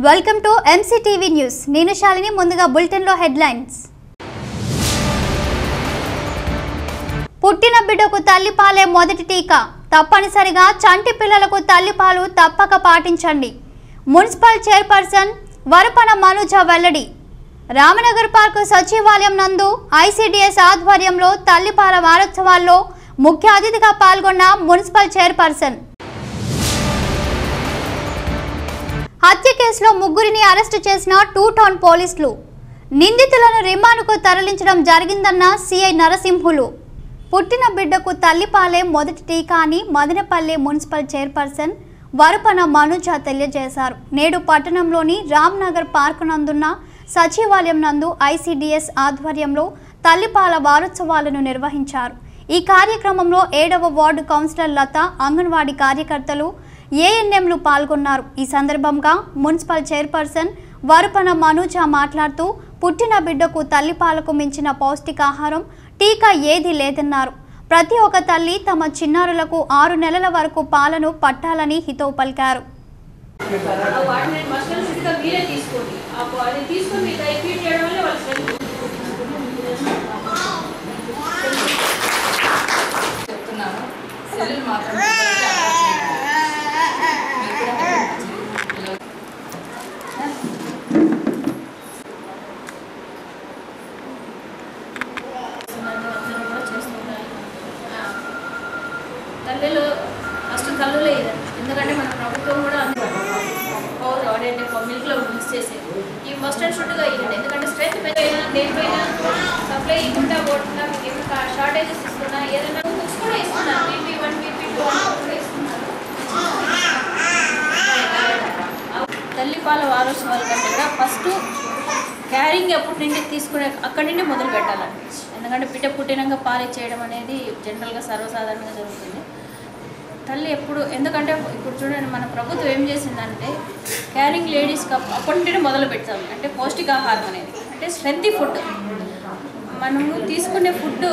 Welcome to MCTV news. నేను శాలిని. ముందుగా bulletin లో హెడ్లైన్స్. పుట్టిన బిడ్డకు తల్లిపాలే మొదటి టీకా. తప్పనిసరిగా చంటి పిల్లలకు తల్లిపాలు తప్పక పాటించండి. మున్సిపల్ చైర్పర్సన్ వరపన మనుజ వెల్లడి. రామనగర్ పార్క్ సచివాలయం నందు ఐసీడీఎస్ ఆధ్వర్యంలో తల్లిపాల వారోత్సవాల్లో ముఖ్య అతిథిగా పాల్గొన్న మున్సిపల్ చైర్పర్సన్. హత్య కేసులో ముగ్గురిని అరెస్టు చేసిన టూ టౌన్ పోలీసులు. నిందితులను రిమాండ్కు తరలించడం జరిగిందన్న సిఐ నరసింహులు. పుట్టిన బిడ్డకు తల్లిపాలే మొదటి టీకా అని మదనపల్లి మున్సిపల్ చైర్పర్సన్ వరపన మనుజ తెలియజేశారు. నేడు పట్టణంలోని రామ్నగర్ పార్క్ నందున్న సచివాలయం నందు ఐసీడీఎస్ ఆధ్వర్యంలో తల్లిపాల వారోత్సవాలను నిర్వహించారు. ఈ కార్యక్రమంలో 7వ వార్డు కౌన్సిలర్ లత, అంగన్వాడీ కార్యకర్తలు, ఏఎన్ఎంలు పాల్గొన్నారు. ఈ సందర్భంగా మున్సిపల్ చైర్పర్సన్ వరపన మనుజ మాట్లాడుతూ పుట్టిన బిడ్డకు తల్లిపాలకు మించిన పౌష్టికాహారం, టీకా ఏదీ లేదన్నారు. ప్రతి ఒక్క తల్లి తమ చిన్నారులకు 6 నెలల వరకు పాలను పట్టాలని హితవు పలికారు. తల్లులు ఫస్ట్ తల్లు లేదు, ఎందుకంటే మన ప్రభుత్వం కూడా మిల్క్లో మిక్స్ చేసేది ఈ మస్ట్ అండ్ షుడ్గా ఇవ్వండి. ఎందుకంటే స్ట్రెంత్ పైన దేనిపైన సప్లై ఇవ్వకుండా పోకుండా మీకు ఏమైనా షార్టేజెస్ ఇస్తున్నా, ఏదైనా బుక్స్ కూడా ఇస్తున్నారు. బీపీ 1, బీపీ 2 కూడా ఇస్తున్నారు. తల్లిపాల వారోత్సవాల కంటే కూడా ఫస్ట్ క్యారింగ్ ఎప్పటి నుండి తీసుకునే అక్కడి నుండి మొదలు పెట్టాలండి. ఎందుకంటే బిడ్డ పుట్టినాక పాలు ఇచ్చేయడం అనేది జనరల్గా సర్వసాధారణంగా జరుగుతుంది. తల్లి ఎప్పుడు, ఎందుకంటే ఇప్పుడు చూడండి మన ప్రభుత్వం ఏం చేసిందంటే క్యారింగ్ లేడీస్కి అప్పటి నుండి మొదలు పెడతాం. అంటే పౌష్టికాహారం అనేది అంటే స్ట్రెంతీ ఫుడ్. మనము తీసుకునే ఫుడ్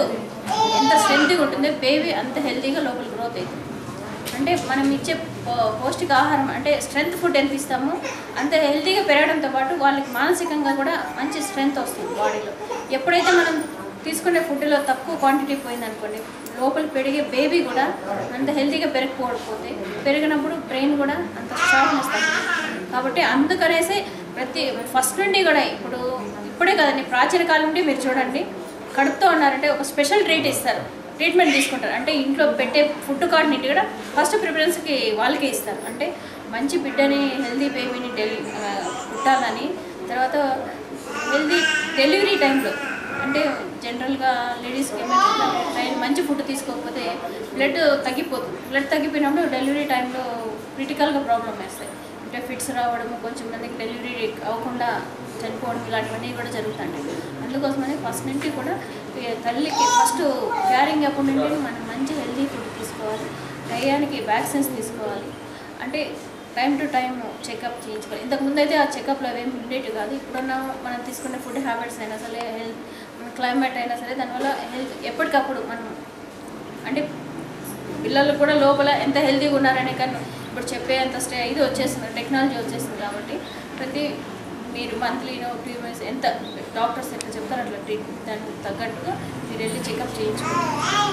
ఎంత స్ట్రెంతీగా ఉంటుందో బేబీ అంత హెల్తీగా లోపల గ్రోత్ అవుతుంది. అంటే మనం ఇచ్చే పౌష్టికాహారం అంటే స్ట్రెంత్ ఫుడ్ ఎంత ఇస్తామో అంత హెల్తీగా పెరగడంతో పాటు వాళ్ళకి మానసికంగా కూడా మంచి స్ట్రెంత్ వస్తుంది బాడీలో. ఎప్పుడైతే మనం తీసుకునే ఫుడ్లో తక్కువ క్వాంటిటీ పోయిందనుకోండి, లోపల పెరిగే బేబీ కూడా అంత హెల్తీగా పెరగకపోతే పెరిగినప్పుడు బ్రెయిన్ కూడా అంత షార్ప్నెస్ తగ్గుతుంది. కాబట్టి అందుకనేసి ఫస్ట్ నుండి కూడా ఇప్పుడే కదండి, ప్రాచీన కాలం నుండి మీరు చూడండి, కడుపుతో ఉన్నారంటే ఒక స్పెషల్ ట్రీట్మెంట్ తీసుకుంటారు. అంటే ఇంట్లో పెట్టే ఫుడ్ కార్డ్ని కూడా ఫస్ట్ ప్రిఫరెన్స్కి వాళ్ళకే ఇస్తారు. అంటే మంచి బిడ్డని, హెల్తీ బేబీని పుట్టాలని. తర్వాత హెల్తీ డెలివరీ టైంలో అంటే జనరల్గా లేడీస్కి ఏమైనా మంచి ఫుడ్ తీసుకోకపోతే బ్లడ్ తగ్గిపోతుంది. బ్లడ్ తగ్గిపోయినప్పుడు డెలివరీ టైంలో క్రిటికల్గా ప్రాబ్లమ్ వేస్తాయి. అంటే ఫిట్స్ రావడము, కొంచెం మందికి డెలివరీ అవ్వకుండా చనిపోవడం, ఇలాంటివన్నీ కూడా జరుగుతాయి. అందుకోసమని ఫస్ట్ నుండి కూడా తల్లికి ఫస్ట్ క్యారింగ్ అప్పటి నుండి మనం మంచి హెల్తీ ఫుడ్ తీసుకోవాలి, టయానికి వ్యాక్సిన్స్ తీసుకోవాలి. అంటే టైం టు టైం చెకప్ చేయించుకోవాలి. ఇంతకుముందు అయితే ఆ చెకప్లో అవేమి ఉండేవి కాదు. ఇప్పుడున్న మనం తీసుకునే ఫుడ్ హ్యాబిట్స్ అయినా సరే, హెల్త్ క్లైమేట్ అయినా సరే, దానివల్ల హెల్త్ ఎప్పటికప్పుడు మనం అంటే పిల్లలు కూడా లోపల ఎంత హెల్తీగా ఉన్నారనే కానీ ఇప్పుడు చెప్పేంత ఇది వచ్చేస్తుంది, టెక్నాలజీ వచ్చేసింది. కాబట్టి మీరు మంత్లీనో 2 మంత్స్ ఎంత డాక్టర్స్ ఎట్లా చెప్తారు అట్లా దానికి తగ్గట్టుగా మీరు వెళ్ళి చెకప్ చేయించుకోండి.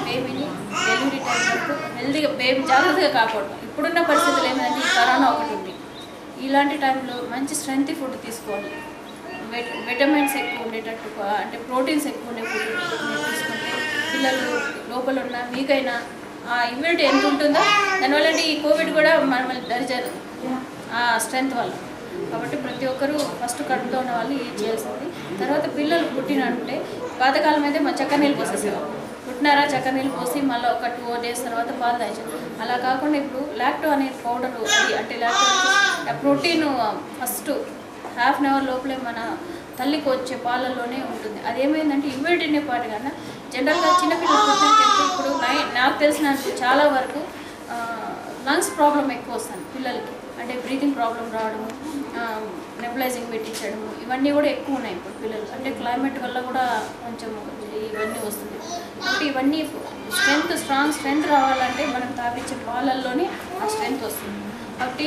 బేబీని డెలివరీ టైం వరకు హెల్తీగా బేబీ జాగ్రత్తగా కాపాడతాం. ఇప్పుడున్న పరిస్థితులు ఏమైందంటే ఈ కరోనా ఒకటి ఉంది. ఇలాంటి టైంలో మంచి స్ట్రెంత్ ఫుడ్ తీసుకోవాలి. విటమిన్స్ ఎక్కువ ఉండేటట్టు, అంటే ప్రోటీన్స్ ఎక్కువ ఉండే ఫుడ్ తీసుకుంటే పిల్లలు లోపల ఉన్న మీకైనా ఆ ఇమ్యూనిటీ ఎంత ఉంటుందో దానివల్ల అంటే ఈ కోవిడ్ కూడా మనల్ని దరిచారు ఆ స్ట్రెంత్ వల్ల. కాబట్టి ప్రతి ఒక్కరూ ఫస్ట్ కడుపుతో ఉన్న వాళ్ళు ఏం చేయాల్సింది. తర్వాత పిల్లలు పుట్టినంటే పాతకాలం అయితే మా చక్కెర నీళ్ళు పోసేసేవాళ్ళు. పుట్టినారా చక్కెర నీళ్ళు పోసి మళ్ళీ ఒక 2 days తర్వాత పాలు తాగించారు. అలా కాకుండా ఇప్పుడు లాక్టో అనే పౌడర్, అంటే lacto protein first ½ an hour లోపలే మన తల్లికి వచ్చే పాలల్లోనే ఉంటుంది. అదేమైందంటే ఇమ్యూనిటీనే పాటు కన్నా జనరల్గా చిన్నపిల్లలు పుట్టినట్టు ఇప్పుడు నాకు తెలిసిన చాలా వరకు లంగ్స్ ప్రాబ్లం ఎక్కువ వస్తుంది పిల్లలకి, అంటే బ్రీతింగ్ ప్రాబ్లం రావడము, నెబులైజింగ్ పెట్టించడము, ఇవన్నీ కూడా ఎక్కువ ఉన్నాయి ఇప్పుడు పిల్లలు. అంటే క్లైమేట్ వల్ల కూడా కొంచెం ఇవన్నీ వస్తుంది. కాబట్టి ఇవన్నీ స్ట్రాంగ్ స్ట్రెంత్ రావాలంటే మనం తాగించే పాలల్లోనే ఆ స్ట్రెంత్ వస్తుంది. కాబట్టి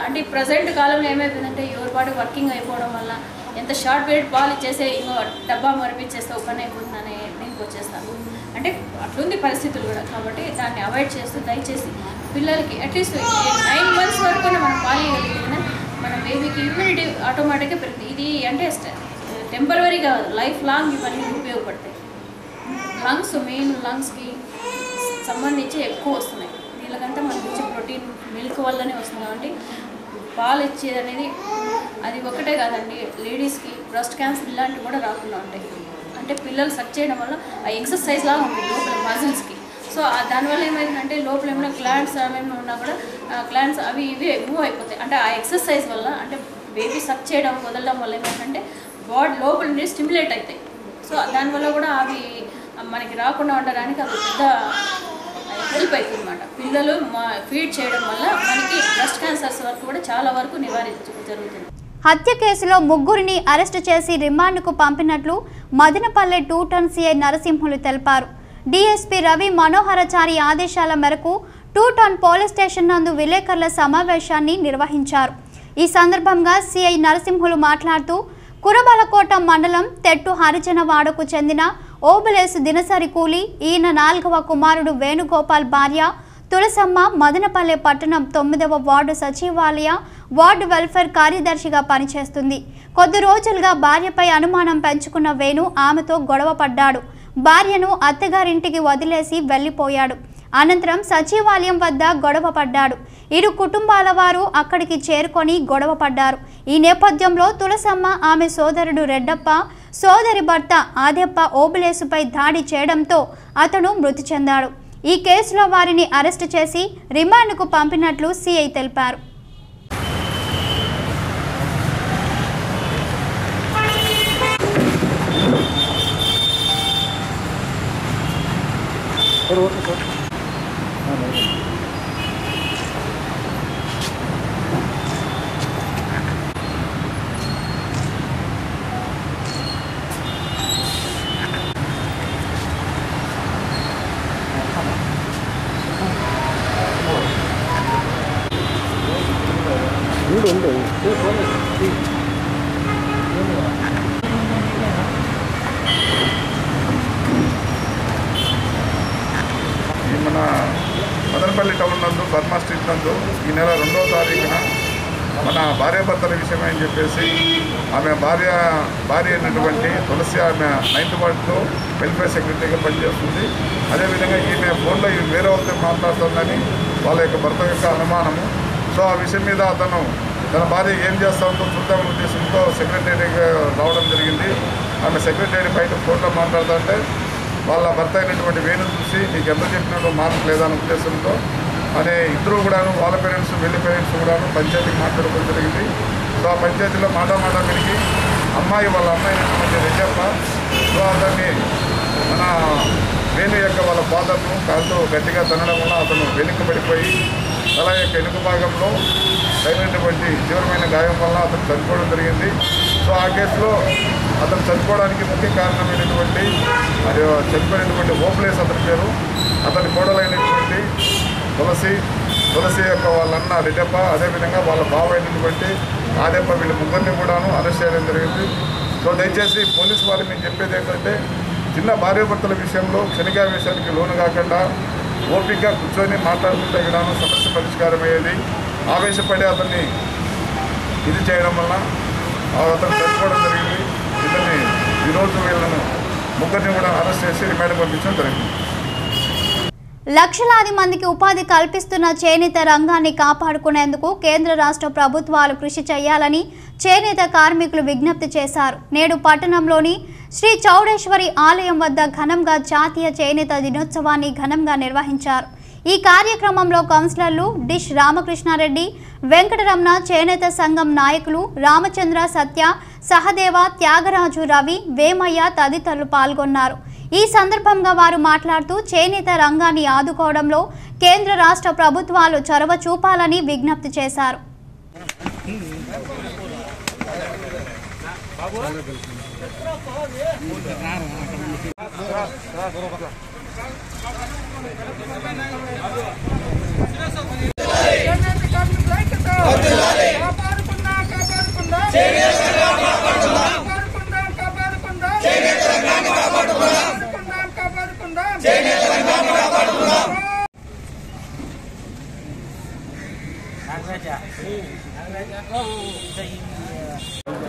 అంటే ప్రజెంట్ కాలంలో ఏమైపోయిందంటే ఎవరి పాటు వర్కింగ్ అయిపోవడం వల్ల ఎంత షార్ట్ పీరియడ్ పాలు ఇచ్చేసే ఇంకో డబ్బా మరిపించేస్తే ఒక పని అయిపోతుందని నేను వచ్చేస్తాను. అంటే అట్లుంది పరిస్థితులు కూడా. కాబట్టి దాన్ని అవాయిడ్ చేస్తూ దయచేసి పిల్లలకి అట్లీస్ట్ 9 months వరకు మనం పాలియగలిగిన మన బేబీకి ఇమ్యూనిటీ ఆటోమేటిక్గా పెరుగుతుంది. ఇది అంటే టెంపరవరీగా కాదు, లైఫ్ లాంగ్ ఇవన్నీ ఉపయోగపడతాయి. మెయిన్ లంగ్స్కి సంబంధించి ఎక్కువ వస్తున్నాయి. వీళ్ళకంతా మనకి ఇచ్చే ప్రోటీన్ మిల్క్ వల్లనే వస్తుంది. కాబట్టి పాలు ఇచ్చేది అనేది అది ఒకటే కాదండి, లేడీస్కి బ్రెస్ట్ క్యాన్సర్ ఇలాంటివి కూడా రాకుండా ఉంటాయి. అంటే పిల్లలు సక్ చేయడం వల్ల ఆ ఎక్సర్సైజ్ లాగా ఉంటుంది లోపల మజిల్స్కి. సో దానివల్ల ఏమైందంటే లోపల ఏమైనా గ్లాండ్స్ ఏమైనా ఉన్నా కూడా గ్లాండ్స్ అవి ఇవి మూవ్ అయిపోతాయి. అంటే ఆ ఎక్సర్సైజ్ వల్ల, అంటే బేబీ సక్ చేయడం వదలడం వల్ల ఏమైందంటే బాడీ లోపల నుండి స్టిమ్యులేట్ అవుతాయి. సో దానివల్ల కూడా అవి మనకి రాకుండా ఉండడానికి అది పెద్ద హెల్ప్ అవుతుంది అన్నమాట. పిల్లలు ఫీడ్ చేయడం వల్ల మనకి బ్రెస్ట్ క్యాన్సర్స్ వరకు కూడా చాలా వరకు నివారించడం జరుగుతుంది. హత్య కేసులో ముగ్గురిని అరెస్టు చేసి రిమాండ్కు పంపినట్లు మదనపల్లె 2 టౌన్ సిఐ నరసింహులు తెలిపారు. డీఎస్పీ రవి మనోహరచారి ఆదేశాల మేరకు 2 టౌన్ పోలీస్ స్టేషన్ నందు విలేకరుల సమావేశాన్ని నిర్వహించారు. ఈ సందర్భంగా సిఐ నరసింహులు మాట్లాడుతూ కురబలకోట మండలం తెట్టు హరిజనవాడకు చెందిన ఓబులేసు దినసరి కూలి ఈయన 4వ కుమారుడు వేణుగోపాల్ భార్య తులసమ్మ మదనపల్లె పట్టణం 9వ వార్డు సచివాలయ వార్డు వెల్ఫేర్ కార్యదర్శిగా పనిచేస్తుంది. కొద్ది రోజులుగా భార్యపై అనుమానం పెంచుకున్న వేణు ఆమెతో గొడవ పడ్డాడు. భార్యను అత్తగారింటికి వదిలేసి వెళ్లిపోయాడు. అనంతరం సచివాలయం వద్ద గొడవ పడ్డాడు. ఇరు కుటుంబాల వారు అక్కడికి చేరుకొని గొడవ పడ్డారు. ఈ నేపథ్యంలో తులసమ్మ ఆమె సోదరుడు రెడ్డప్ప సోదరి భర్త ఆదెప్ప ఓబులేసుపై దాడి చేయడంతో అతను మృతి చెందాడు. ఈ కేసులో వారిని అరెస్టు చేసి రిమాండ్కు పంపినట్లు సిఐ తెలిపారు. మన మదనపల్లి టౌన్ నందు బర్మా స్ట్రీట్ నందు ఈ నెల 2వ తారీఖున మన భార్యాభర్తల విషయమై అని చెప్పేసి ఆమె భార్య అయినటువంటి తులసి ఆమె 9th వార్డులో వెల్ఫేర్ సెక్రటరీగా పనిచేస్తుంది. అదేవిధంగా ఈమె ఫోన్లో వేరే వాళ్ళతో మాట్లాడుతుందని వాళ్ళ యొక్క భర్త యొక్క అనుమానము. సో ఆ విషయం మీద అతను తన భార్య ఏం చేస్తూ ఉందో చూద్దామనే ఉద్దేశంతో సెక్రటరీగా రావడం జరిగింది. ఆమె సెక్రటరీ బయట ఫోన్లో మాట్లాడుతుంటే వాళ్ళ భర్త అయినటువంటి వేణు చూసి నీకు ఎంత చెప్పినట్టు మార్పు లేదనే ఉద్దేశంతో అనే ఇద్దరు కూడాను వాళ్ళ పేరెంట్స్ వీళ్ళ పేరెంట్స్ కూడాను పంచాయతీకి మాట్లాడుకోవడం జరిగింది. సో ఆ పంచాయతీలో మాట వినికి వాళ్ళ అమ్మాయి అయినటువంటి రెడ్డప్ప సో అతన్ని మన వేణు యొక్క వాళ్ళ ఫాదర్ను కాలుతో గట్టిగా తనడం వల్ల అతను వెనుకబడిపోయి తల యొక్క వెనుక భాగంలో తగినటువంటి తీవ్రమైన గాయం వల్ల అతను చనిపోవడం జరిగింది. సో ఆ కేసులో అతను చనిపోవడానికి ముఖ్య కారణమైనటువంటి మరి చనిపోయినటువంటి ఓబులేసు అతని పేరు, అతని కోడలైనటువంటి తులసి యొక్క వాళ్ళన్న రెడ్డప్ప, అదేవిధంగా వాళ్ళ బావ అయినటువంటి ఆదెప్ప, వీళ్ళ ముగ్గురిని కూడాను అరెస్ట్ చేయడం జరిగింది. సో దయచేసి పోలీసు వారు మీకు చెప్పేది ఏంటంటే చిన్న భార్యాభర్తల విషయంలో క్షణికావేశానికి లోను కాకుండా ఓపికగా కూర్చొని మాట్లాడుకుంటే కూడాను సమస్య పరిష్కారం అయ్యేది. ఆవేశపడి అతన్ని ఇది చేయడం వల్ల అతను చనిపోవడం జరిగింది. ఇతన్ని ఈరోజు వీళ్ళను ముగ్గురిని కూడా అరెస్ట్ చేసి రిమాండ్ పంపించడం జరిగింది. లక్షలాది మందికి ఉపాధి కల్పిస్తున్న చేనేత రంగాన్ని కాపాడుకునేందుకు కేంద్ర రాష్ట్ర ప్రభుత్వాలు కృషి చేయాలని చేనేత కార్మికులు విజ్ఞప్తి చేశారు. నేడు పట్టణంలోని శ్రీ చౌడేశ్వరి ఆలయం వద్ద ఘనంగా జాతీయ చేనేత దినోత్సవాన్ని ఘనంగా నిర్వహించారు. ఈ కార్యక్రమంలో కౌన్సిలర్లు డిష్ రామకృష్ణారెడ్డి, వెంకటరమణ, చేనేత సంఘం నాయకులు రామచంద్ర, సత్య, సహదేవ, త్యాగరాజు, రవి, వేమయ్య తదితరులు పాల్గొన్నారు. ఈ సందర్భంగా వారు మాట్లాడుతూ చేనేత రంగాన్ని ఆదుకోవడంలో కేంద్ర రాష్ట్ర ప్రభుత్వాలు చొరవ చూపాలని విజ్ఞప్తి చేశారు.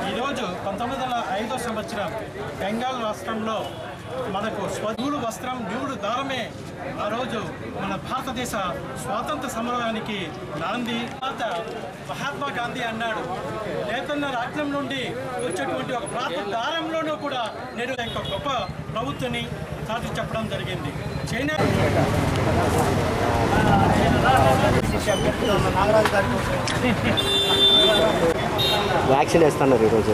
ఈరోజు 1905 సంవత్సరం బెంగాల్ రాష్ట్రంలో మనకు స్వధువుడు వస్త్రం డ్యూడు దారమే ఆ రోజు మన భారతదేశ స్వాతంత్ర సమరానికి నాంది. మహాత్మా గాంధీ అన్నాడు, నేతన్న రాజ్యం నుండి వచ్చేటువంటి ఒక ప్రాంత దారంలోనూ కూడా నేను ఒక గొప్ప ప్రభుత్వాన్ని సాధి చెప్పడం జరిగింది. చైనా వ్యాక్సిన్ వేస్తున్నారు ఈరోజు.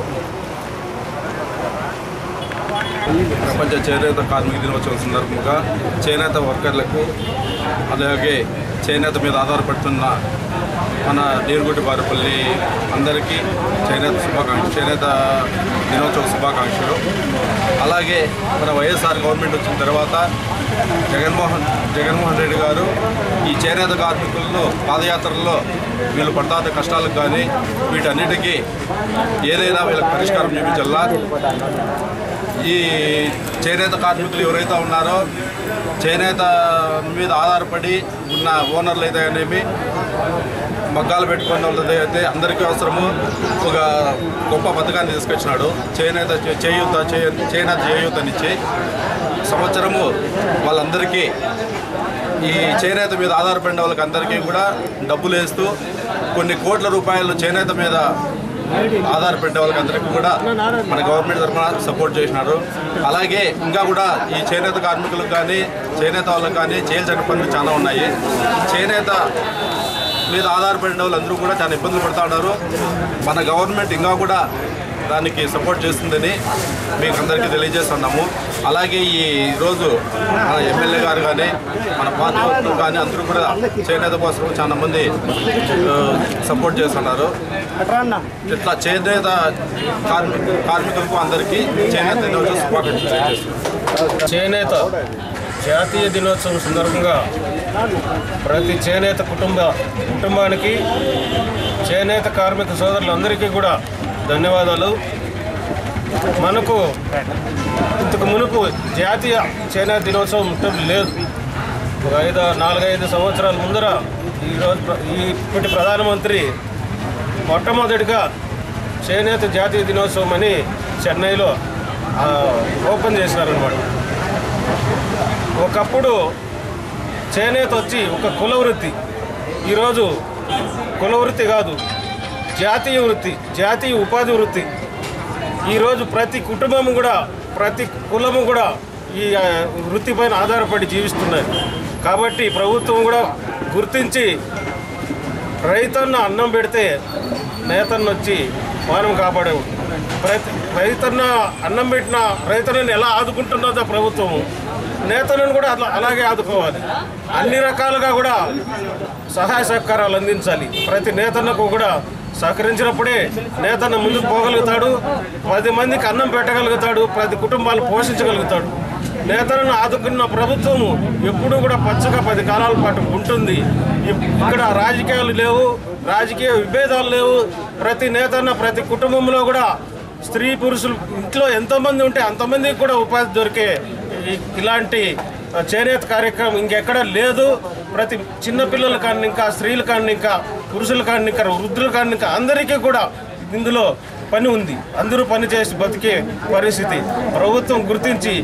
ప్రపంచ చేనేత కార్మిక దినోత్సవం సందర్భంగా చేనేత వర్కర్లకు అలాగే చేనేత మీద ఆధారపడుతున్న మన నీరుగుడ్డి బారుపల్లి అందరికీ చేనేత దినోత్సవ శుభాకాంక్షలు. అలాగే మన వైఎస్ఆర్ గవర్నమెంట్ వచ్చిన తర్వాత జగన్మోహన్ రెడ్డి గారు ఈ చేనేత కార్మికులను పాదయాత్రల్లో వీళ్ళు పడతాత కష్టాలకు కానీ వీటన్నిటికీ ఏదైనా వీళ్ళకి పరిష్కారం చూపించాలా. ఈ చేనేత కార్మికులు ఎవరైతే ఉన్నారో చేనేత మీద ఆధారపడి ఉన్న ఓనర్లు అయితే అనేవి మగ్గాలు పెట్టుకున్న వాళ్ళది అయితే అందరికీ అవసరము ఒక గొప్ప పథకాన్ని తీసుకొచ్చినాడు. చేనేత చేయూతనిచ్చి సంవత్సరము వాళ్ళందరికీ ఈ చేనేత మీద ఆధారపడిన వాళ్ళకి అందరికీ కూడా డబ్బులు వేస్తూ కొన్ని కోట్ల రూపాయలు చేనేత మీద ఆధారపడే వాళ్ళకి అందరికీ కూడా మన గవర్నమెంట్ తరఫున సపోర్ట్ చేసినారు. అలాగే ఇంకా కూడా ఈ చేనేత కార్మికులకు కానీ చేనేత వాళ్ళకి కానీ చేయాల్సిన పనులు చాలా ఉన్నాయి. చేనేత మీద ఆధారపడిన వాళ్ళందరూ కూడా చాలా ఇబ్బందులు పడుతూ ఉన్నారు. మన గవర్నమెంట్ ఇంకా కూడా దానికి సపోర్ట్ చేస్తుందని మీకు అందరికీ తెలియజేస్తున్నాము. అలాగే ఈరోజు మన ఎమ్మెల్యే గారు కానీ మన పార్టీ కానీ అందరూ కూడా చేనేత కోసం చాలా మంది సపోర్ట్ చేస్తున్నారు. ఇట్లా చేనేత కార్మికులకు అందరికీ చేనేత దినోత్సవం శుభాకాంక్షలు తెలియజేస్తున్నారు. చేనేత జాతీయ దినోత్సవం సందర్భంగా ప్రతి చేనేత కుటుంబానికి చేనేత కార్మిక సోదరులందరికీ కూడా ధన్యవాదాలు. మనకు ఇంతకు మునుపు జాతీయ చేనేత దినోత్సవం లేదు. 4-5 సంవత్సరాల ముందర ఇప్పటి ప్రధానమంత్రి మొట్టమొదటిగా చేనేత జాతీయ దినోత్సవం అని చెన్నైలో ఓపెన్ చేసినారనమాట. ఒకప్పుడు చేనేత వచ్చి ఒక కుల వృత్తి, ఈరోజు కుల వృత్తి కాదు, జాతీయ వృత్తి, జాతీయ ఉపాధి వృత్తి. ఈరోజు ప్రతి కుటుంబము కూడా ప్రతి కులము కూడా ఈ వృత్తిపైన ఆధారపడి జీవిస్తున్నారు. కాబట్టి ప్రభుత్వం కూడా గుర్తించి రైతన్న అన్నం పెడితే నేతన్న వచ్చి మానం కాపాడేవు. రైతన్న అన్నం పెట్టిన రైతన్నని ఎలా ఆదుకుంటున్నదో ప్రభుత్వము నేతలను కూడా అలాగే ఆదుకోవాలి. అన్ని రకాలుగా కూడా సహాయ సహకారాలు అందించాలి. ప్రతి నేతన్నకు కూడా సహకరించినప్పుడే నేతన్న ముందుకు పోగలుగుతాడు, 10 మందికి అన్నం పెట్టగలుగుతాడు, ప్రతి కుటుంబాలు పోషించగలుగుతాడు. నేతలను ఆదుకున్న ప్రభుత్వము ఎప్పుడూ కూడా పచ్చగా 10 కాలాల పాటు ఉంటుంది. ఇక్కడ రాజకీయాలు లేవు, రాజకీయ విభేదాలు లేవు. ప్రతి నేతన్న ప్రతి కుటుంబంలో కూడా స్త్రీ పురుషులు ఇంట్లో ఎంతోమంది ఉంటే అంతమందికి కూడా ఉపాధి దొరికే ఇలాంటి చేనేత కార్యక్రమం ఇంకెక్కడ లేదు. ప్రతి చిన్నపిల్లల కానీ ఇంకా స్త్రీల కానీ ఇంకా పురుషుల కానీ ఇంకా వృద్ధుల కానీ ఇంకా అందరికీ కూడా ఇందులో పని ఉంది. అందరూ పని చేసి బతికే పరిస్థితి. ప్రభుత్వం గుర్తించి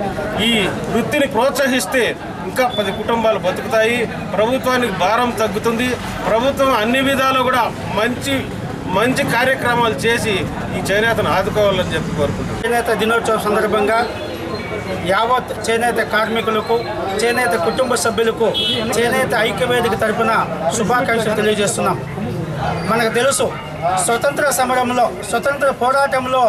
ఈ వృత్తిని ప్రోత్సహిస్తే ఇంకా 10 కుటుంబాలు బతుకుతాయి. ప్రభుత్వానికి భారం తగ్గుతుంది. ప్రభుత్వం అన్ని విధాలు కూడా మంచి కార్యక్రమాలు చేసి ఈ చేనేతను ఆదుకోవాలని చెప్పి కోరుకుంటున్నాను. చేనేత దినోత్సవం సందర్భంగా యావత్ చేనేత కార్మికులకు, చేనేత కుటుంబ సభ్యులకు చేనేత ఐక్యవేదిక తరపున శుభాకాంక్షలు తెలియజేస్తున్నాం. మనకు తెలుసు, స్వతంత్ర సమరంలో, స్వతంత్ర పోరాటంలో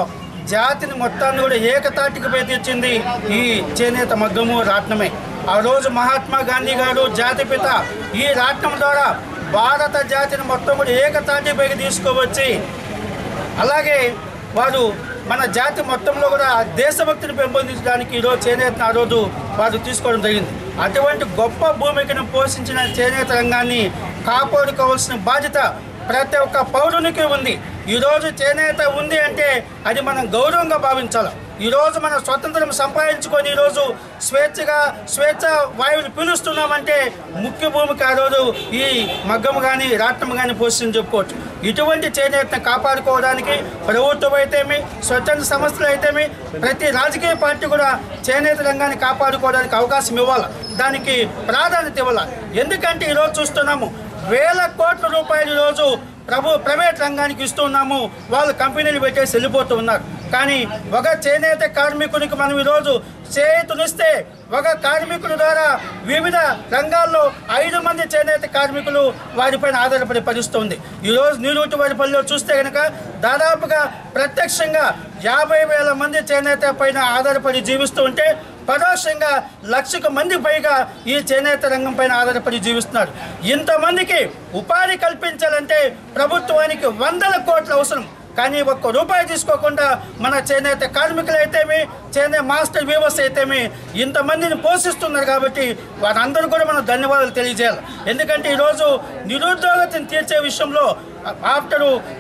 జాతిని మొత్తాన్ని కూడా ఏకతాటికి తెచ్చింది ఈ చేనేత మగ్గము రాట్నమే. ఆ రోజు మహాత్మా గాంధీ గారు జాతిపిత ఈ రాట్నం ద్వారా భారత జాతిని మొత్తం కూడా ఏకతాటిపైకి తీసుకువచ్చి అలాగే వారు మన జాతి మొత్తంలో కూడా దేశభక్తిని పెంపొందించడానికి ఈరోజు చేనేతను ఆ రోజు వారు తీసుకోవడం జరిగింది. అటువంటి గొప్ప భూమికను పోషించిన చేనేత రంగాన్ని కాపాడుకోవాల్సిన బాధ్యత ప్రతి ఒక్క పౌరునికి ఉంది. ఈరోజు చేనేత ఉంది అంటే అది మనం గౌరవంగా భావించాలి. ఈరోజు మనం స్వతంత్రం సంపాదించుకొని ఈరోజు స్వేచ్ఛ వాయువులు పీలుస్తున్నామంటే ముఖ్య భూమికి ఆ రోజు ఈ మగ్గం కానీ రాట్నం కానీ పోషించి చెప్పుకోవచ్చు. ఇటువంటి చేనేతను కాపాడుకోవడానికి ప్రభుత్వం అయితేమి స్వచ్ఛంద సంస్థలు అయితేమి ప్రతి రాజకీయ పార్టీ కూడా చేనేత రంగాన్ని కాపాడుకోవడానికి అవకాశం ఇవ్వాలి, దానికి ప్రాధాన్యత ఇవ్వాలి. ఎందుకంటే ఈరోజు చూస్తున్నాము వేల కోట్ల రూపాయలు ఈరోజు ప్రైవేట్ రంగానికి ఇస్తున్నాము, వాళ్ళు కంపెనీలు పెట్టేసి వెళ్ళిపోతూ ఉన్నారు. కానీ ఒక చేనేత కార్మికునికి మనం ఈరోజు చేతునిస్తే ఒక కార్మికుల ద్వారా వివిధ రంగాల్లో 5 మంది చేనేత కార్మికులు వారిపైన ఆధారపడి పరిస్థితుంది. ఈరోజు నీలూటివారిపల్లిలో చూస్తే కనుక దాదాపుగా ప్రత్యక్షంగా 50,000 మంది చేనేత పైన ఆధారపడి జీవిస్తూ ఉంటే పరోక్షంగా 1,00,000 మంది పైగా ఈ చేనేత రంగం పైన ఆధారపడి జీవిస్తున్నారు. ఇంతమందికి ఉపాధి కల్పించాలంటే ప్రభుత్వానికి 100 కోట్ల అవసరం. కానీ ₹1 తీసుకోకుండా మన చేనేత కార్మికులు అయితేమి చేనేత మాస్టర్ వీవర్స్ అయితేమి ఇంతమందిని పోషిస్తున్నారు. కాబట్టి వారందరూ కూడా మనం ధన్యవాదాలు తెలియజేయాలి. ఎందుకంటే ఈరోజు నిరుద్యోగతను తీర్చే విషయంలో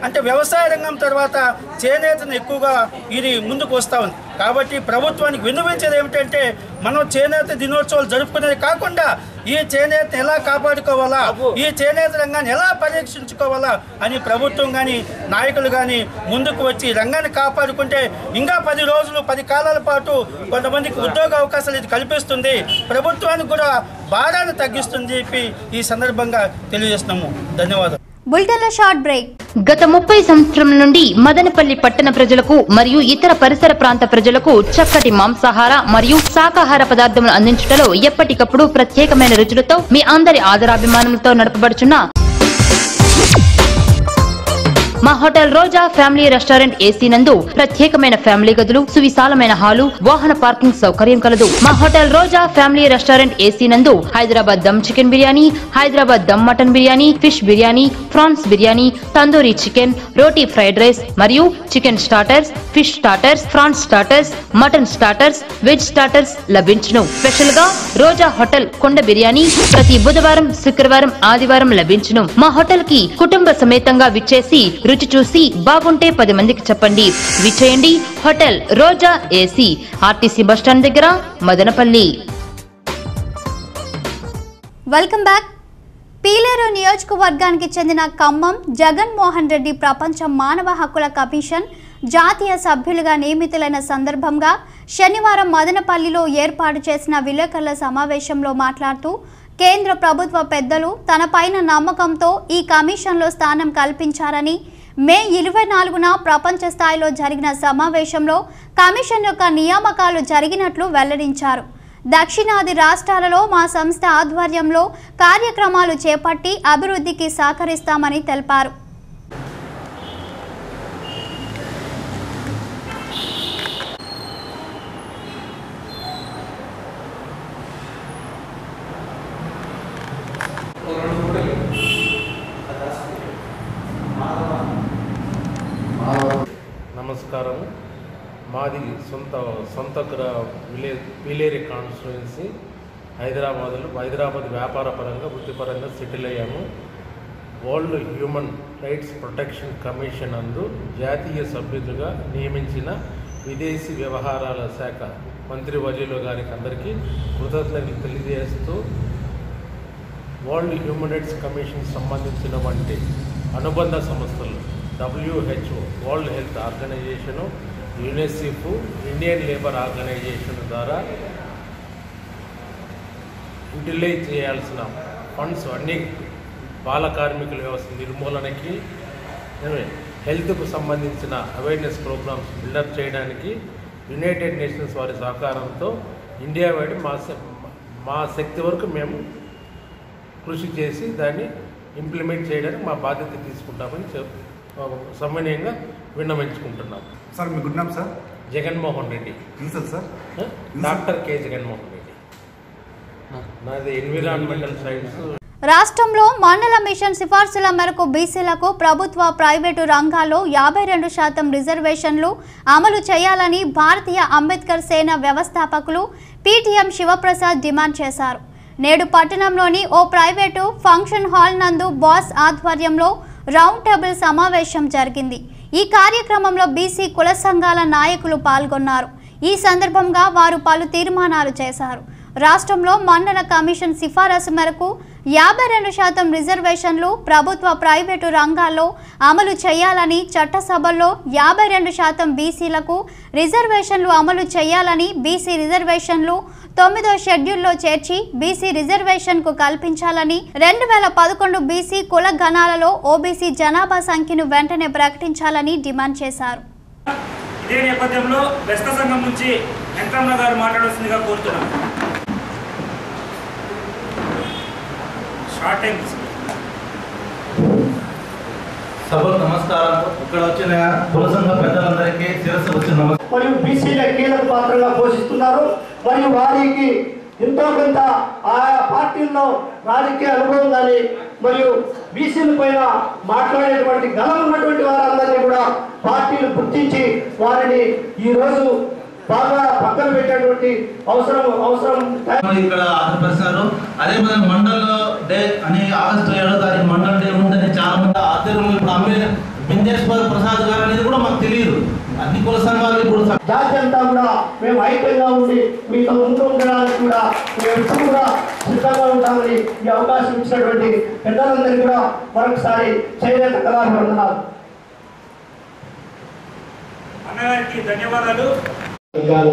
అంటే వ్యవసాయ రంగం తర్వాత చేనేతను ఎక్కువగా ఇది ముందుకు వస్తూ ఉంది. కాబట్టి ప్రభుత్వానికి విన్నవించేది ఏమిటంటే మనం చేనేత దినోత్సవాలు జరుపుకునేది కాకుండా ఈ చేనేత ఎలా కాపాడుకోవాలా, ఈ చేనేత రంగాన్ని ఎలా పరిరక్షించుకోవాలా అని ప్రభుత్వం కానీ నాయకులు కానీ ముందుకు వచ్చి రంగాన్ని కాపాడుకుంటే ఇంకా 10 రోజులు 10 కాలాల పాటు కొంతమందికి ఉద్యోగ అవకాశాలు ఇది కల్పిస్తుంది, ప్రభుత్వానికి కూడా భారాన్ని తగ్గిస్తుంది చెప్పి ఈ సందర్భంగా తెలియజేస్తున్నాము. ధన్యవాదాలు. బులెటిన్లో షార్ట్ బ్రేక్. గత 30 సంవత్సరాల నుండి మదనపల్లి పట్టణ ప్రజలకు మరియు ఇతర పరిసర ప్రాంత ప్రజలకు చక్కటి మాంసాహార మరియు శాకాహార పదార్థములు అందించుటలో ఎప్పటికప్పుడు ప్రత్యేకమైన రుచులతో మీ అందరి ఆదరాభిమానంతో నడపబడుచున్న మా hotel Roja family restaurant AC నందు ప్రత్యేకమైన ఫ్యామిలీ గదులు, సువిశాలమైన హాలు, వాహన పార్కింగ్ సౌకర్యం కలదు. మా hotel Roja family restaurant AC నందు Hyderabad dum chicken biryani, Hyderabad dum mutton biryani, fish biryani, prawns biryani, tandoori chicken, రోటీ ఫ్రైడ్ రైస్ మరియు chicken starters, fish starters, prawns starters, mutton starters, veg starters లభించును. స్పెషల్ గా రోజా హోటల్ కొండ బిర్యానీ ప్రతి బుధవారం, శుక్రవారం, ఆదివారం లభించును. మా హోటల్ కి కుటుంబ సమేతంగా విచ్చేసి రుచి చూసి బాగుంటే 10 మందికి చెప్పండి. విచేయండి. హోటల్ రోజా ఏసీ, ఆర్టీసీ బస్టాండ్ దగ్గర, మదనపల్లి. Welcome back. పీలేరు నియోజకవర్గానికి చెందిన ఖమ్మం జగన్మోహన్ రెడ్డి ప్రపంచ మానవ హక్కుల కమిషన్ జాతీయ సభ్యులుగా నియమితులైన సందర్భంగా శనివారం మదనపల్లిలో ఏర్పాటు చేసిన విలేకరుల సమావేశంలో మాట్లాడుతూ కేంద్ర ప్రభుత్వ పెద్దలు తనపైన నమ్మకంతో ఈ కమిషన్లో స్థానం కల్పించారని, మే 24న ప్రపంచ స్థాయిలో జరిగిన సమావేశంలో కమిషన్ యొక్క నియామకాలు జరిగినట్లు వెల్లడించారు. దక్షిణాది రాష్ట్రాలలో మా సంస్థ ఆధ్వర్యంలో కార్యక్రమాలు చేపట్టి అభివృద్ధికి సహకరిస్తామని తెలిపారు. నమస్కారం. మాది సొంత పీలేరు కాన్స్టిట్యుయెన్సీ హైదరాబాద్ వ్యాపార పరంగా వృత్తిపరంగా సెటిల్ అయ్యాము. World human rights protection commission అందు జాతీయ సభ్యులుగా నియమించిన విదేశీ వ్యవహారాల శాఖ మంత్రివర్యులు గారికి అందరికీ కృతజ్ఞతలు తెలియజేస్తూ వరల్డ్ హ్యూమన్ రైట్స్ కమిషన్ సంబంధించిన వంటి అనుబంధ సంస్థలు WHO World Health Organisation, UNICEF, Indian Labour Organisation ద్వారా యూటిలైజ్ చేయాల్సిన ఫండ్స్ అన్ని బాల కార్మికుల వ్యవస్థ నిర్మూలనకి, హెల్త్కు సంబంధించిన అవేర్నెస్ ప్రోగ్రామ్స్ బిల్డప్ చేయడానికి యునైటెడ్ నేషన్స్ వారి సహకారంతో ఇండియా వైడ్ మా శక్తి వరకు మేము కృషి చేసి దాన్ని ఇంప్లిమెంట్ చేయడానికి మా బాధ్యత తీసుకుంటామని సమన్వయంగా విన్నవించుకుంటున్నాం. సార్ మీ good name sir? Jaganmohan Reddy. Sir doctor K Jaganmohan Reddy. నాది ఎన్విరాన్మెంటల్ సైన్స్. రాష్ట్రంలో మండల మిషన్ సిఫార్సుల మేరకు బీసీలకు ప్రభుత్వ ప్రైవేటు రంగాల్లో 52% రిజర్వేషన్లు అమలు చేయాలని భారతీయ అంబేద్కర్ సేన వ్యవస్థాపకులు పీటీఎం శివప్రసాద్ డిమాండ్ చేశారు. నేడు పట్టణంలోని ఓ ప్రైవేటు ఫంక్షన్ హాల్ నందు బాస్ ఆధ్వర్యంలో రౌండ్ టేబుల్ సమావేశం జరిగింది. ఈ కార్యక్రమంలో బీసీ కుల సంఘాల నాయకులు పాల్గొన్నారు. ఈ సందర్భంగా వారు పలు తీర్మానాలు చేశారు. రాష్ట్రంలో మండల కమిషన్ సిఫారసు మేరకు 52% రిజర్వేషన్లు ప్రభుత్వ ప్రైవేటు రంగాల్లో అమలు చేయాలని, చట్టసభల్లో 52% బీసీలకు రిజర్వేషన్లు అమలు చేయాలని, బీసీ రిజర్వేషన్లు 9వ షెడ్యూల్లో చేర్చి బీసీ రిజర్వేషన్కు కల్పించాలని, 2011 బీసీ కుల గణాలలో ఓబీసీ జనాభా సంఖ్యను వెంటనే ప్రకటించాలని డిమాండ్ చేశారు. ఇదే నేపథ్యంలో బెస్త సంఘం నుంచి వెంకటరమణ గారు మాట్లాడాల్సిందిగా కోరుతున్నాం. సభకు నమస్కారం. ఇక్కడ వచ్చిన కుల సంఘ పెద్దలందరికీ శిరస్సు వచ్చిన నమస్కారం. మరియు బీసీల కీలక పాత్రగా పోషిస్తున్నారు. మరియు వారికి ఎంతో కొంత ఆయా పార్టీల్లో రాజకీయ అనుభవం కానీ మరియు బీసీల పైన మాట్లాడేటువంటి గలం ఉన్నటువంటి వారందరినీ కూడా పార్టీలు గుర్తించి వారిని ఈరోజు బాగా పక్కన పెట్టేటువంటి అవసరం ఇక్కడ ఆదరిస్తారు. అదే విధంగా మండల్ డే అని ఆగస్టు 7వ తారీఖు మండల్ డే ఉందని చాలా మంది ఆధ్వర్యంలో ఇప్పుడు బిందేశ్వర్ ప్రసాద్ గారు అనేది కూడా మాకు తెలియదు. అన్ని కుల సంఘాలు ఇప్పుడు జాతి అంతా కూడా మేము ఐక్యంగా ఉండి మీతో ముందు ఉండడానికి కూడా మేము ఎప్పుడు కూడా సిద్ధంగా ఉంటామని ఈ అవకాశం ఇచ్చినటువంటి పెద్దలందరికీ కూడా మరొకసారి చేనేత కళాభివందనాలు. అన్నగారికి ధన్యవాదాలు. సంఘాల,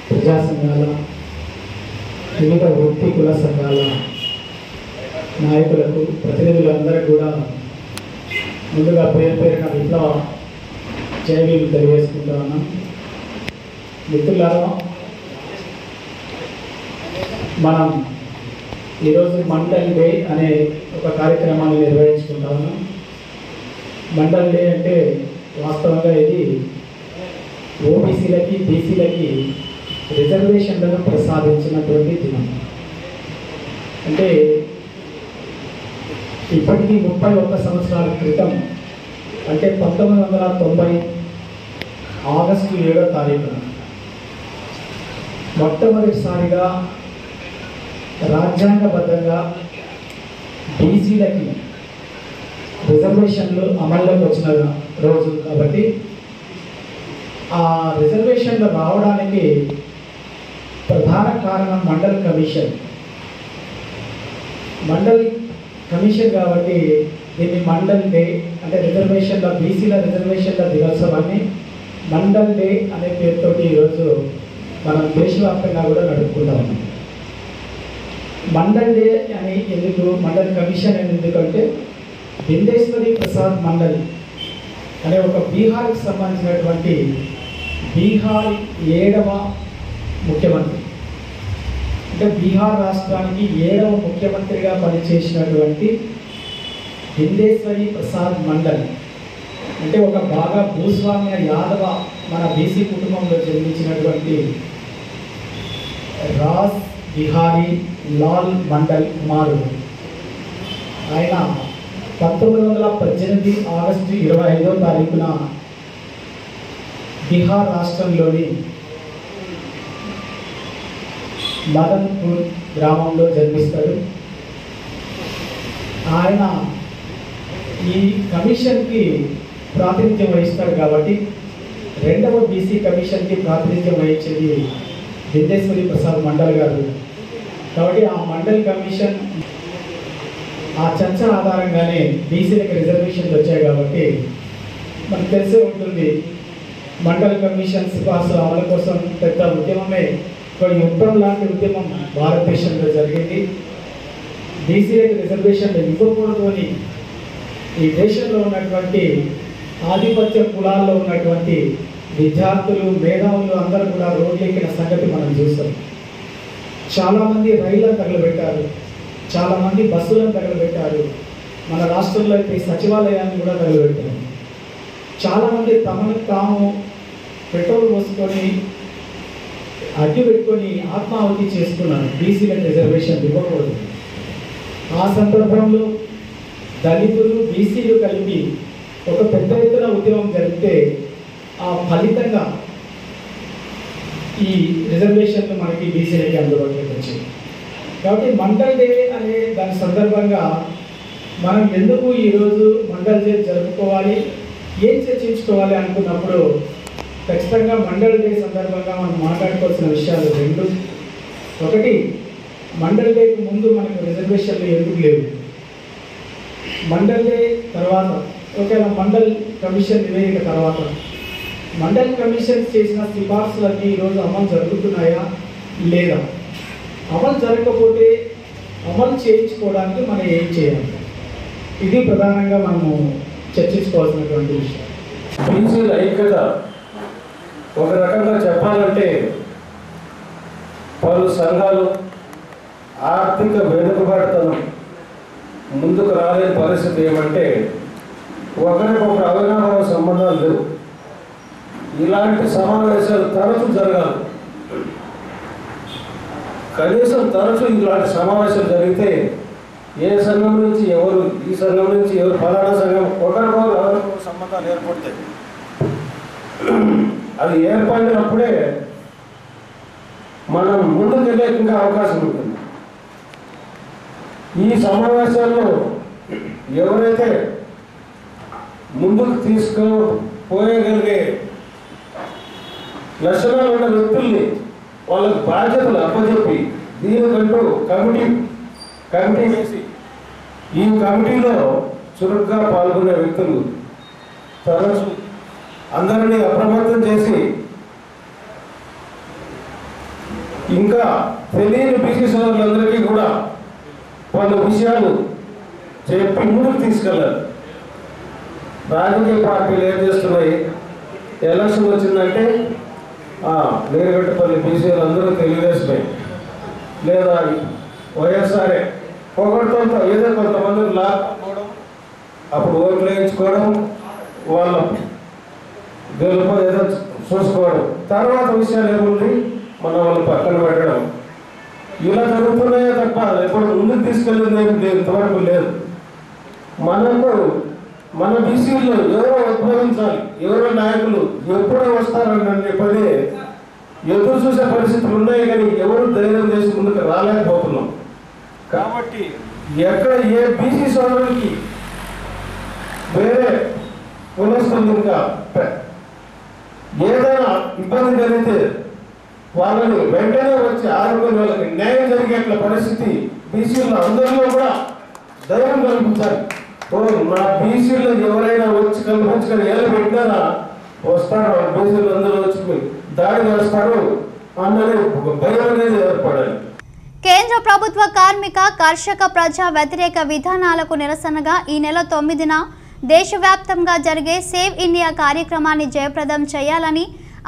ప్రజా సంఘాల, వివిధ వృత్తి కుల సంఘాల నాయకులకు, ప్రతినిధులందరూ కూడా ముందుగా పేరున విప్లవ జైవీలు తెలియజేసుకుంటా ఉన్నాం. మిత్రులారా, మనం ఈరోజు మండల్ డే అనే ఒక కార్యక్రమాన్ని నిర్వహించుకుంటా ఉన్నాం. మండల్ డే అంటే వాస్తవంగా ఇది ఓబీసీలకి, బీసీలకి రిజర్వేషన్లను ప్రసాదించినటువంటి దినం. అంటే ఇప్పటికీ 31 సంవత్సరాల క్రితం, అంటే 1990 ఆగస్టు 7వ తారీఖున మొట్టమొదటిసారిగా రాజ్యాంగబద్ధంగా బీసీలకి రిజర్వేషన్లు అమల్లోకి వచ్చిన రోజు కాబట్టి ఆ రిజర్వేషన్లు రావడానికి ప్రధాన కారణం మండల్ కమిషన్ కాబట్టి దీన్ని మండల్ డే అంటే రిజర్వేషన్ల, బీసీల రిజర్వేషన్ల దినోత్సవాన్ని మండల్ డే అనే పేరుతోటి ఈరోజు మనం దేశవ్యాప్తంగా కూడా నడుపుకుంటా ఉన్నాం. మండల్ డే అని ఎందుకు, మండల్ కమిషన్ అని ఎందుకంటే బిందేశ్వరి ప్రసాద్ మండల్ అనే ఒక బీహార్కి సంబంధించినటువంటి బీహార్ 7వ ముఖ్యమంత్రి, అంటే బీహార్ రాష్ట్రానికి 7వ ముఖ్యమంత్రిగా పనిచేసినటువంటి బిందేశ్వరి ప్రసాద్ మండల్ అంటే ఒక బాగా భూస్వామ్య యాదవ మన బీసీ కుటుంబంలో జన్మించినటువంటి రాజ్ బిహారీ లాల్ మండల్ కుమారుడు. ఆయన 1918 ఆగస్టు 25వ తారీఖున బీహార్ రాష్ట్రంలోని మదన్పూర్ గ్రామంలో జన్మిస్తాడు. ఆయన ఈ కమిషన్కి ప్రాతినిధ్యం వహిస్తాడు కాబట్టి 2వ బీసీ కమిషన్కి ప్రాతినిధ్యం వహించేది బిందేశ్వరి ప్రసాద్ మండల్ గారు. కాబట్టి ఆ మండల్ కమిషన్ ఆ చర్చ ఆధారంగానే బీసీలకు రిజర్వేషన్లు వచ్చాయి కాబట్టి మనకు తెలిసే ఉంటుంది. మండల్ కమిషన్ సిఫార్సుల అమలు కోసం పెద్ద ఉద్యమమే, ఒక యుద్ధం లాంటి ఉద్యమం భారతదేశంలో జరిగింది. బీసీలకు రిజర్వేషన్లు ఇవ్వకూడదు అని ఈ దేశంలో ఉన్నటువంటి ఆధిపత్య కులాల్లో ఉన్నటువంటి విద్యార్థులు, మేధావులు అందరూ కూడా రోడ్లెక్కిన సంగతి మనం చూస్తాం. చాలామంది రైళ్లను తగలబెట్టారు, చాలామంది బస్సులను తగలబెట్టారు, మన రాష్ట్రంలో అయితే సచివాలయాన్ని కూడా తగలబెట్టారు. చాలామంది తమను తాము పెట్రోల్ పోసుకొని అడ్డు పెట్టుకొని ఆత్మాహుతి చేసుకున్నారు, బీసీలకు రిజర్వేషన్ ఇవ్వకూడదు. ఆ సందర్భంలో దళితులు బీసీలు కలిపి ఒక పెద్ద ఎత్తున ఉద్యమం జరిగితే ఆ ఫలితంగా ఈ రిజర్వేషన్లు మనకి బీసీలకి అందుబాటులోకి వచ్చింది. కాబట్టి మండల్ డే అనే దాని సందర్భంగా మనం ఎందుకు ఈరోజు మండల్ డే జరుపుకోవాలి, ఏం చర్చించుకోవాలి అనుకున్నప్పుడు ఖచ్చితంగా మండల్ డే సందర్భంగా మనం మాట్లాడుకోవాల్సిన విషయాలు రెండు. ఒకటి, మండల్ డేకి ముందు మనకు రిజర్వేషన్లు ఎందుకు లేవు, మండల్ డే తర్వాత ఒకవేళ మండల్ కమిషన్ నివేదిక తర్వాత మండల్ కమిషన్ చేసిన సిఫార్సులన్నీ ఈరోజు అమలు జరుగుతున్నాయా లేదా, అమలు జరగకపోతే అమలు చేయించుకోవడానికి మనం ఏం చేయాలి, ఇది ప్రధానంగా మనము చర్చించుకోవాల్సినటువంటి విషయం. బీసీల ఐక్యత ఒక రకంగా చెప్పాలంటే పలు సంఘాలు ఆర్థిక వెనుకబాటుతనం ముందుకు రాలేని పరిస్థితి ఏమంటే ఒకరికొకరు అవినాభావ సంబంధాలు లేవు. ఇలాంటి సమావేశాలు తరచు జరగాలి. కనీసం తరచు ఇలాంటి సమావేశాలు జరిగితే ఏ సంఘం నుంచి ఎవరు, ఈ సంఘం నుంచి ఎవరు, ఫలానా సంఘం ఒకరికొకరు అవినాభావ సంబంధాలు ఏర్పడతాయి. అది ఏర్పడినప్పుడే మనం ముందుకెళ్ళే ఇంకా అవకాశం ఉంటుంది. ఈ సమావేశాల్లో ఎవరైతే ముందుకు తీసుకుపోయగలిగే లక్షణాలు ఉన్న వ్యక్తుల్ని వాళ్ళకి బాధ్యతలు అప్పచెప్పి దీనికంటూ కమిటీ వేసి ఈ కమిటీలో చురుగ్గా పాల్గొనే వ్యక్తులు తరచు అందరినీ అప్రమత్తం చేసి ఇంకా తెలియని బీసీ సోదరులందరికీ కూడా పలు విషయాలు చెప్పి ముందుకు తీసుకెళ్ళాలి. రాజకీయ పార్టీలు ఏం చేస్తున్నాయి, ఎలక్షన్ వచ్చిందంటే నేరుగట్టపల్లి బీసీలు అందరూ తెలుగుదేశమే లేదా వైఎస్ఆర్ఏ ఒకరితో ఏదో కొంతమంది లాక్కోవడం, అప్పుడు ఓట్లు వేయించుకోవడం, వాళ్ళ గెలుపు ఏదో చూసుకోవడం, తర్వాత విషయాలు ఏముంది మన వాళ్ళు పక్కన పెట్టడం, ఇలా జరుగుతున్నాయే తప్ప ఎప్పుడు ముందుకు తీసుకెళ్ళింది ఇంతవరకు లేదు. మన బీసీలో ఎవరో ఉద్భవించాలి, ఎవరో నాయకులు ఎప్పుడో వస్తారని చెప్పని ఎదురు చూసే పరిస్థితులు ఉన్నాయి, కానీ ఎవరు ధైర్యం చేసి ముందుకు రాలేకపోతున్నాం. కాబట్టి ఎక్కడ ఏ బీసీ సోదరులకి వేరే కులస్తులు ఇంకా ఏదైనా ఇబ్బంది జరిగితే వాళ్ళని వెంటనే వచ్చి ఆదుకొని వాళ్ళకి న్యాయం జరిగేట్ల పరిస్థితి బీసీలో అందరిలో కూడా ధైర్యం కల్పించాలి. నా బీసీలో ఎవరైనా వచ్చి కల్పించుకొని ఎలా పెట్టినారా వస్తారు, బీసీలు అందరూ వచ్చి దాడి చేస్తారు అన్నది ఒక భయం అనేది ఏర్పడాలి. కేంద్ర ప్రభుత్వ కార్మిక కర్షక ప్రజా వ్యతిరేక విధానాలకు నిరసనగా ఈ నెల 9న దేశవ్యాప్తంగా జరిగే సేవ్ ఇండియా కార్యక్రమాన్ని జయప్రదం చేయాలని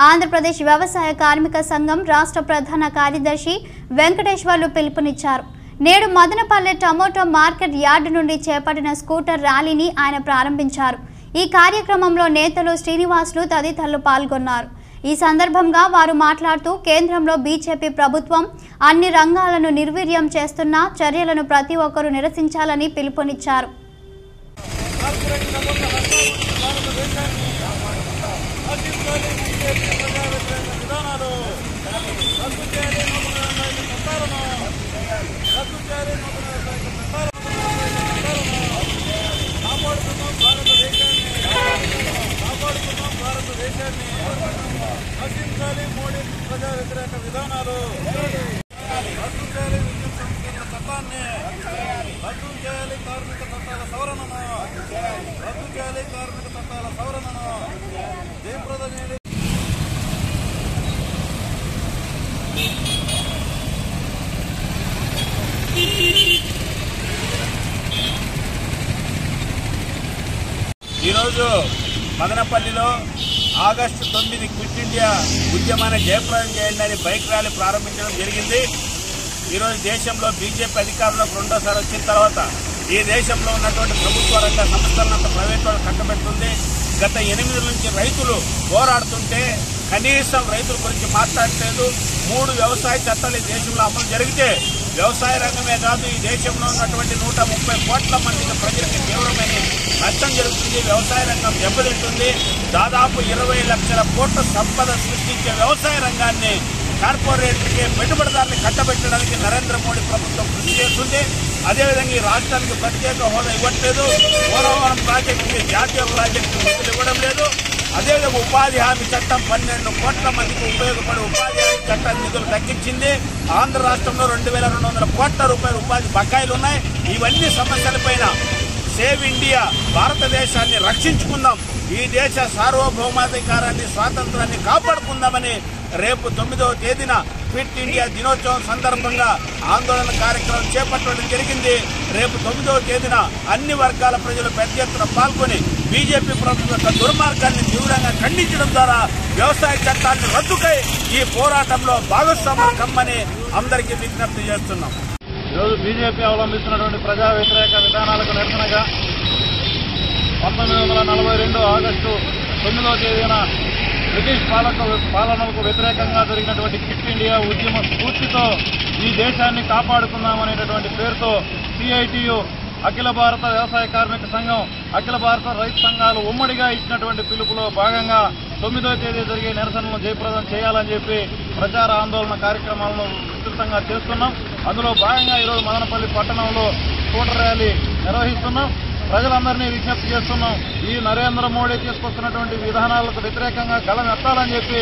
ఆంధ్రప్రదేశ్ వ్యవసాయ కార్మిక సంఘం రాష్ట్ర ప్రధాన కార్యదర్శి వెంకటేశ్వర్లు పిలుపునిచ్చారు. నేడు మదనపల్లె టమోటో మార్కెట్ యార్డు నుండి చేపట్టిన స్కూటర్ ర్యాలీని ఆయన ప్రారంభించారు. ఈ కార్యక్రమంలో నేతలు శ్రీనివాసులు తదితరులు పాల్గొన్నారు. ఈ సందర్భంగా వారు మాట్లాడుతూ కేంద్రంలో బీజేపీ ప్రభుత్వం అన్ని రంగాలను నిర్వీర్యం చేస్తున్న చర్యలను ప్రతి ఒక్కరూ నిరసించాలని పిలుపునిచ్చారు. నశించాలి మోడీ ప్రజా వ్యతిరేక విధానాలు, రద్దు చేయాలి విద్యుత్ సంస్కరణ చట్టాన్ని, రద్దు చేయాలి కార్మిక చట్టాల సవరణను, రద్దు చేయాలి కార్మిక చట్టాల సవరణను జయప్రదం చేయాలి. ఈరోజు మదనపల్లిలో ఆగస్టు 9 క్విట్ ఇండియా ఉద్యమాన్ని జయప్రదం చేయండి అని బైక్ ర్యాలీ ప్రారంభించడం జరిగింది. ఈరోజు దేశంలో బీజేపీ అధికారంలోకి రెండోసారి వచ్చిన తర్వాత ఈ దేశంలో ఉన్నటువంటి ప్రభుత్వ రంగ సంస్థలంతా ప్రైవేట్ వాళ్ళు కట్టబెడుతుంది. గత 8 నుంచి రైతులు పోరాడుతుంటే కనీసం రైతుల గురించి మాట్లాడలేదు. 3 వ్యవసాయ చట్టాలు ఈ దేశంలో అమలు జరిగితే వ్యవసాయ రంగమే కాదు ఈ దేశంలో ఉన్నటువంటి 130 కోట్ల మందికి ప్రజలకు తీవ్రమైన నష్టం జరుగుతుంది. వ్యవసాయ రంగం దెబ్బతింటుంది. దాదాపు 20 లక్షల కోట్ల సంపద సృష్టించే వ్యవసాయ రంగాన్ని కార్పొరేట్లకి పెట్టుబడిదారులు కట్టబెట్టడానికి నరేంద్ర మోడీ ప్రభుత్వం కృషి చేస్తుంది. అదేవిధంగా ఈ రాష్ట్రానికి ప్రత్యేక హోదా ఇవ్వట్లేదు. పోలవరం ప్రాజెక్టుకి జాతీయ ప్రాజెక్టు నిధులు ఇవ్వడం లేదు. అదేవిధంగా ఉపాధి హామీ చట్టం 12 కోట్ల మందికి ఉపయోగపడే ఉపాధి హామీ చట్టం నిధులు తగ్గించింది. ఆంధ్ర రాష్ట్రంలో 2200 కోట్ల రూపాయల ఉపాధి బకాయిలు ఉన్నాయి. ఇవన్నీ సమస్యలపైన సేవ్ ఇండియా, భారతదేశాన్ని రక్షించుకుందాం, ఈ దేశ సార్వభౌమాధికారాన్ని స్వాతంత్రాన్ని కాపాడుకుందామని రేపు 9వ తేదీన ఫిట్ ఇండియా దినోత్సవం సందర్భంగా ఆందోళన కార్యక్రమం చేపట్టడం జరిగింది. రేపు 9వ తేదీన అన్ని వర్గాల ప్రజలు పెద్ద ఎత్తున పాల్గొని బీజేపీ ప్రభుత్వ యొక్క దుర్మార్గాన్ని తీవ్రంగా ఖండించడం ద్వారా వ్యవసాయ చట్టాన్ని రద్దుకై ఈ పోరాటంలో భాగస్వాములు కమ్మని అందరికీ విజ్ఞప్తి చేస్తున్నాం. ఈరోజు బీజేపీ అవలంబిస్తున్నటువంటి ప్రజా వ్యతిరేక విధానాలకు నిరసనగా 1942 ఆగస్టు 9వ తేదీన బ్రిటిష్ పాలనకు వ్యతిరేకంగా జరిగినటువంటి క్విట్ ఇండియా ఉద్యమ స్ఫూర్తితో ఈ దేశాన్ని కాపాడుకుందామనేటటువంటి పేరుతో సిఐటియు, అఖిల భారత వ్యవసాయ కార్మిక సంఘం, అఖిల భారత రైతు సంఘాలు ఉమ్మడిగా ఇచ్చినటువంటి పిలుపులో భాగంగా 9వ తేదీ జరిగే నిరసనలను జయప్రదం చేయాలని చెప్పి ప్రచార ఆందోళన కార్యక్రమాలను విస్తృతంగా చేస్తున్నాం. అందులో భాగంగా ఈరోజు మదనపల్లి పట్టణంలో స్కూటర్ ర్యాలీ నిర్వహిస్తున్నాం. ప్రజలందరినీ విజ్ఞప్తి చేస్తున్నాం. ఈ నరేంద్ర మోడీ తీసుకొస్తున్నటువంటి విధానాలకు వ్యతిరేకంగా గళం ఎత్తాలని చెప్పి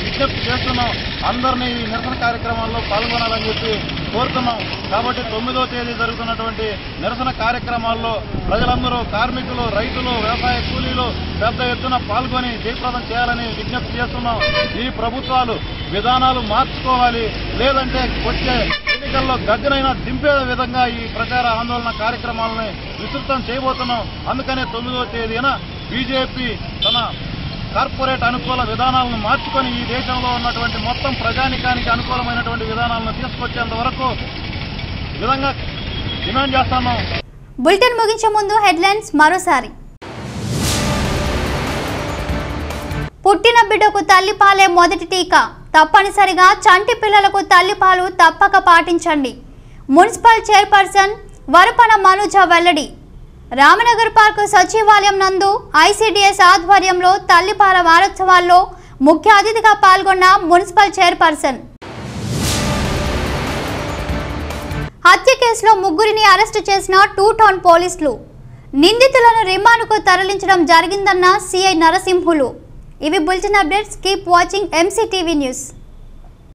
విజ్ఞప్తి చేస్తున్నాం. అందరినీ ఈ నిరసన కార్యక్రమాల్లో పాల్గొనాలని చెప్పి కోరుతున్నాం. కాబట్టి 9వ తేదీ జరుగుతున్నటువంటి నిరసన కార్యక్రమాల్లో ప్రజలందరూ, కార్మికులు, రైతులు, వ్యవసాయ కూలీలు పెద్ద ఎత్తున పాల్గొని జయప్రదం చేయాలని విజ్ఞప్తి చేస్తున్నాం. ఈ ప్రభుత్వాలు విధానాలు మార్చుకోవాలి, లేదంటే వచ్చే ఎన్నికల్లో గద్దెనైనా దింపే విధంగా ఈ ప్రచార ఆందోళన కార్యక్రమాలని విస్తృతం చేయబోతున్నాం. అందుకనే 9వ తేదీన బీజేపీ తన కార్పొరేట్ అనుకూల విధానాలను మార్చుకొని ఈ దేశంలో ఉన్నటువంటి మొత్తం ప్రజానికానికి అనుకూలమైనటువంటి విధానాలను తీసుకొచ్చేంత వరకు విధంగా డిమాండ్ చేస్తున్నాం. బులెటిన్ ముగించే ముందు హెడ్లైన్స్ మరోసారి. పుట్టిన బిడ్డకు తల్లిపాలే మొదటి టీకా, తప్పనిసరిగా చంటి పిల్లలకు తల్లిపాలు తప్పక పాటించండి. మున్సిపల్ చైర్పర్సన్ వరపన మనుజ వెల్లడి. రామనగర్ పార్కు సచివాలయం నందు ఐసిడిఎస్ ఆధ్వర్యంలో తల్లిపాల వారోత్సవాల్లో ముఖ్య అతిథిగా పాల్గొన్న మున్సిపల్ చైర్పర్సన్. హత్య కేసులో ముగ్గురిని అరెస్టు చేసిన 2 టౌన్ పోలీసులు. నిందితులను రిమాండ్కు తరలించడం జరిగిందన్న సిఐ నరసింహులు. ఇవి bulletin updates. Keep watching MCTV news.